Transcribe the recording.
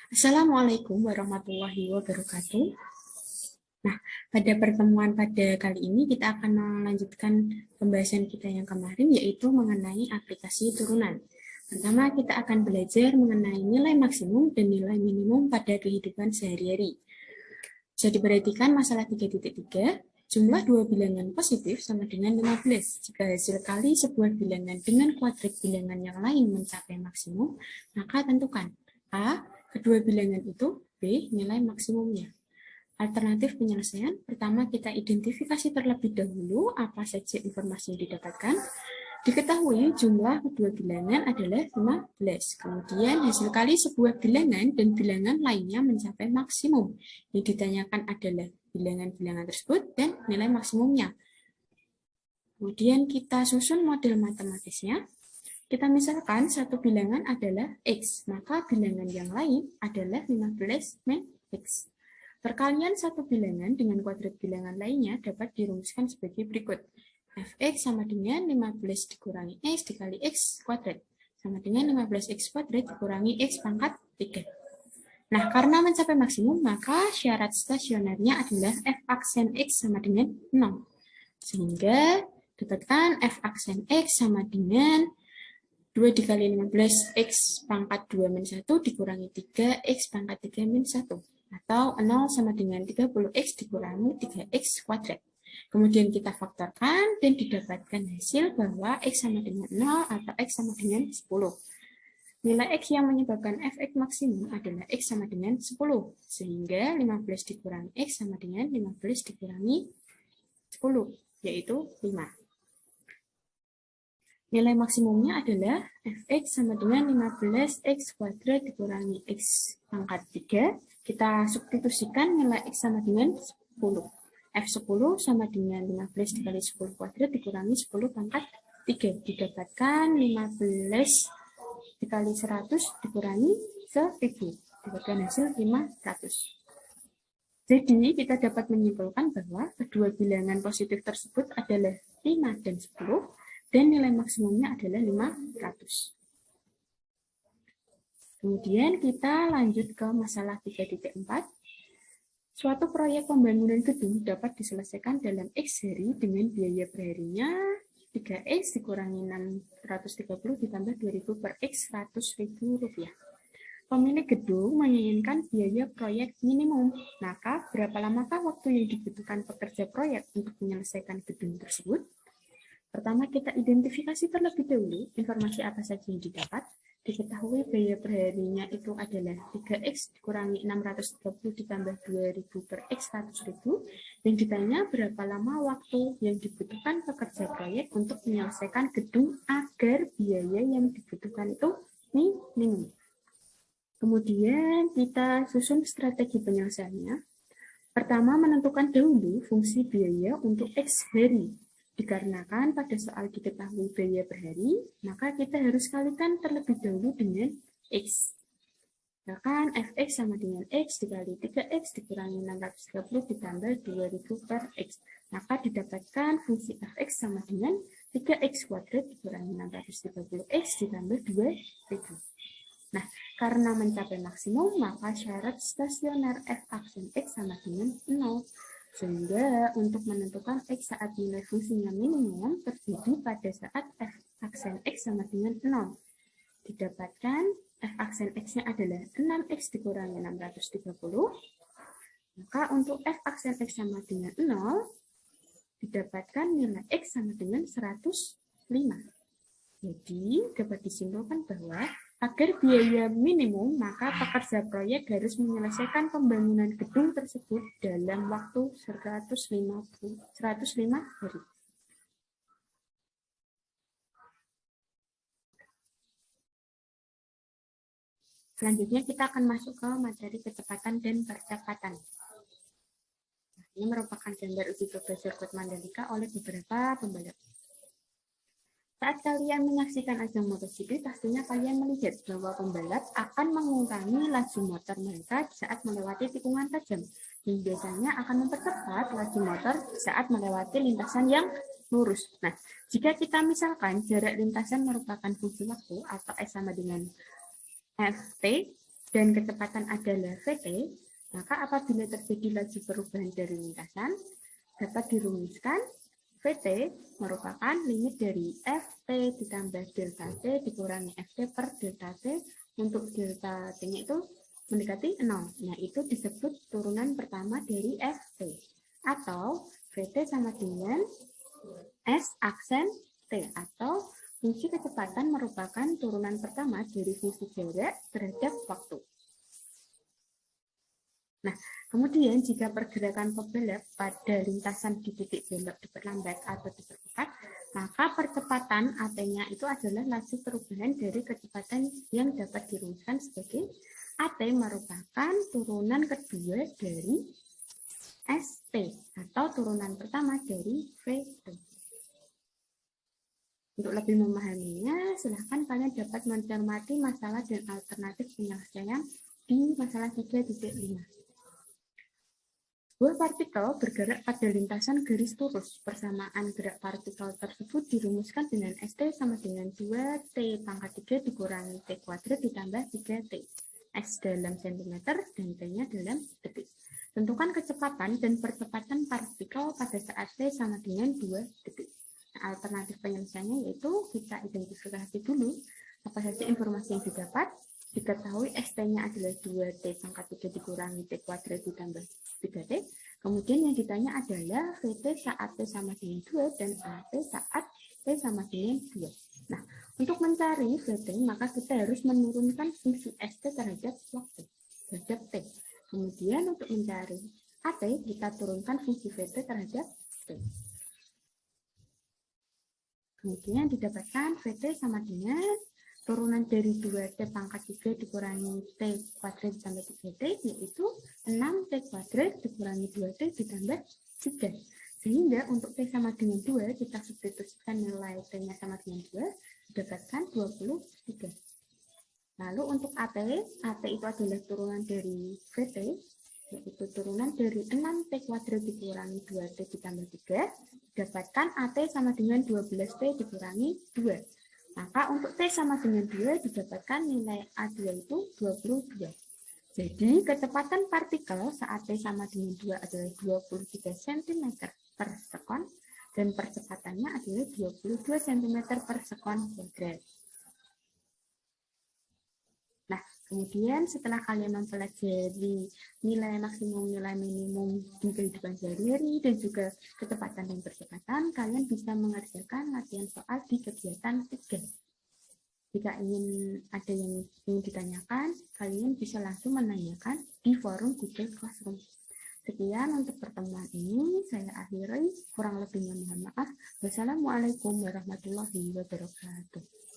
Assalamualaikum warahmatullahi wabarakatuh. Nah, pada pertemuan pada kali ini kita akan melanjutkan pembahasan kita yang kemarin, yaitu mengenai aplikasi turunan. Pertama, kita akan belajar mengenai nilai maksimum dan nilai minimum pada kehidupan sehari-hari. Bisa diperhatikan masalah 3.3, jumlah dua bilangan positif sama dengan 15. Jika hasil kali sebuah bilangan dengan kuadrat bilangan yang lain mencapai maksimum, maka tentukan A, kedua bilangan itu, B, nilai maksimumnya. Alternatif penyelesaian, pertama kita identifikasi terlebih dahulu apa saja informasi yang didapatkan. Diketahui jumlah kedua bilangan adalah 15. Kemudian hasil kali sebuah bilangan dan bilangan lainnya mencapai maksimum. Yang ditanyakan adalah bilangan-bilangan tersebut dan nilai maksimumnya. Kemudian kita susun model matematisnya. Kita misalkan satu bilangan adalah X, maka bilangan yang lain adalah 15 min X. Perkalian satu bilangan dengan kuadrat bilangan lainnya dapat dirumuskan sebagai berikut. Fx sama dengan 15 dikurangi X dikali X kuadrat, sama dengan 15X kuadrat dikurangi X pangkat 3. Nah, karena mencapai maksimum, maka syarat stasionernya adalah F aksen X sama dengan 0. Sehingga dapatkan F aksen X sama dengan 2 dikali 15 X pangkat 2 min 1 dikurangi 3 X pangkat 3 min 1. Atau 0 sama dengan 30X dikurangi 3X kuadrat. Kemudian kita faktorkan dan didapatkan hasil bahwa X sama dengan 0 atau X sama dengan 10. Nilai X yang menyebabkan Fx maksimum adalah X sama dengan 10. Sehingga 15 dikurangi X sama dengan 15 dikurangi 10, yaitu 5. Nilai maksimumnya adalah Fx sama dengan 15X kuadrat dikurangi X pangkat 3. Kita substitusikan nilai X sama dengan 10. F10 sama dengan 15 dikali 10 kuadrat dikurangi 10 pangkat 3. Didapatkan 15 dikali 100 dikurangi 1000. Dapatkan hasil 500. Jadi kita dapat menyimpulkan bahwa kedua bilangan positif tersebut adalah 5 dan 10. Dan nilai maksimumnya adalah 500. Kemudian kita lanjut ke masalah 3.4. Suatu proyek pembangunan gedung dapat diselesaikan dalam X hari dengan biaya perharinya 3X dikurangi 630 ditambah 2.000 per X 100.000 rupiah. Pemilik gedung menginginkan biaya proyek minimum. Maka berapa lamakah waktu yang dibutuhkan pekerja proyek untuk menyelesaikan gedung tersebut? Pertama, kita identifikasi terlebih dahulu informasi apa saja yang didapat. Diketahui biaya perharinya itu adalah 3X dikurangi 630 ditambah 2.000 per X 100.000. Yang ditanya berapa lama waktu yang dibutuhkan pekerja proyek untuk menyelesaikan gedung agar biaya yang dibutuhkan itu minimum. Kemudian kita susun strategi penyelesaiannya. Pertama, menentukan dahulu fungsi biaya untuk X hari. Dikarenakan pada soal diketahui biaya per hari, maka kita harus kalikan terlebih dahulu dengan X. Misalkan Fx sama dengan X dikali 3X dikurangi 630 ditambah 2000 per X. Maka didapatkan fungsi Fx sama dengan 3X kuadrat dikurangi 630X ditambah 2000. Nah, karena mencapai maksimum, maka syarat stasioner F aksen X sama dengan 0. Sehingga untuk menentukan X saat nilai fungsinya minimum terjadi pada saat F aksen X sama dengan 0. Didapatkan F aksen X-nya adalah 6X dikurangi 630. Maka untuk F aksen X sama dengan 0, didapatkan nilai X sama dengan 105. Jadi dapat disimpulkan bahwa agar biaya minimum, maka pekerja proyek harus menyelesaikan pembangunan gedung tersebut dalam waktu 105 hari. Selanjutnya kita akan masuk ke materi kecepatan dan percepatan. Ini merupakan gambar uji coba sirkuit Mandalika oleh beberapa pembalap. Saat kalian menyaksikan ajang MotoGP, pastinya kalian melihat bahwa pembalap akan mengurangi laju motor mereka saat melewati tikungan tajam, dan biasanya akan mempercepat laju motor saat melewati lintasan yang lurus. Nah, jika kita misalkan jarak lintasan merupakan fungsi waktu atau S sama dengan Ft, dan kecepatan adalah VT, maka apabila terjadi laju perubahan dari lintasan, dapat dirumuskan VT merupakan limit dari FT ditambah delta T dikurangi FT per delta T, untuk delta T-nya itu mendekati 0. Nah, itu disebut turunan pertama dari FT. Atau VT sama dengan S aksen T, atau fungsi kecepatan merupakan turunan pertama dari fungsi jarak terhadap waktu. Nah, kemudian jika pergerakan pembalap pada lintasan di titik belok diperlambat atau dipercepat, maka percepatan AT-nya itu adalah laju perubahan dari kecepatan yang dapat dirumuskan sebagai AT merupakan turunan kedua dari ST atau turunan pertama dari VT. Untuk lebih memahaminya, silahkan kalian dapat mencermati masalah dan alternatif penyelesaian di masalah 3.5. Sebuah partikel bergerak pada lintasan garis lurus. Persamaan gerak partikel tersebut dirumuskan dengan ST sama dengan 2T pangkat 3 dikurangi T kuadrat ditambah 3T. X dalam cm dan T-nya dalam detik. Tentukan kecepatan dan percepatan partikel pada saat T sama dengan 2 detik. Nah, alternatif penyelesaiannya yaitu kita identifikasi dulu apa saja informasi yang didapat. Diketahui ST-nya adalah 2T pangkat 3 dikurangi T kuadrat ditambah 3T. Kemudian yang ditanya adalah VT saat T sama dengan 2 dan AT saat T sama dengan 2. Nah, untuk mencari VT, maka kita harus menurunkan fungsi ST terhadap waktu, terhadap T. Kemudian untuk mencari AT, kita turunkan fungsi VT terhadap T. Kemudian didapatkan VT sama dengan turunan dari 2T pangkat 3 dikurangi T kuadrat ditambah 3T, yaitu 6T kuadrat dikurangi 2T ditambah 3. Sehingga untuk T sama dengan 2, kita substitusikan nilai T-nya sama dengan 2, didapatkan 23. Lalu untuk AT itu adalah turunan dari VT, yaitu turunan dari 6T kuadrat dikurangi 2T ditambah 3, didapatkan AT sama dengan 12T dikurangi 2. Maka untuk T sama dengan 2 didapatkan nilai A2 itu 22. Jadi kecepatan partikel saat T sama dengan 2 adalah 23 cm per sekon dan percepatannya adalah 22 cm per sekon kuadrat. Nah, kemudian setelah kalian mempelajari nilai maksimum, nilai minimum di kehidupan sehari-hari dan juga kecepatan dan percepatan, kalian bisa mengerjakan latihan soal di kegiatan 3. Jika ada yang ingin ditanyakan, kalian bisa langsung menanyakan di forum Google Classroom. Sekian untuk pertemuan ini, saya akhiri. Kurang lebihnya mohon maaf. Wassalamualaikum warahmatullahi wabarakatuh.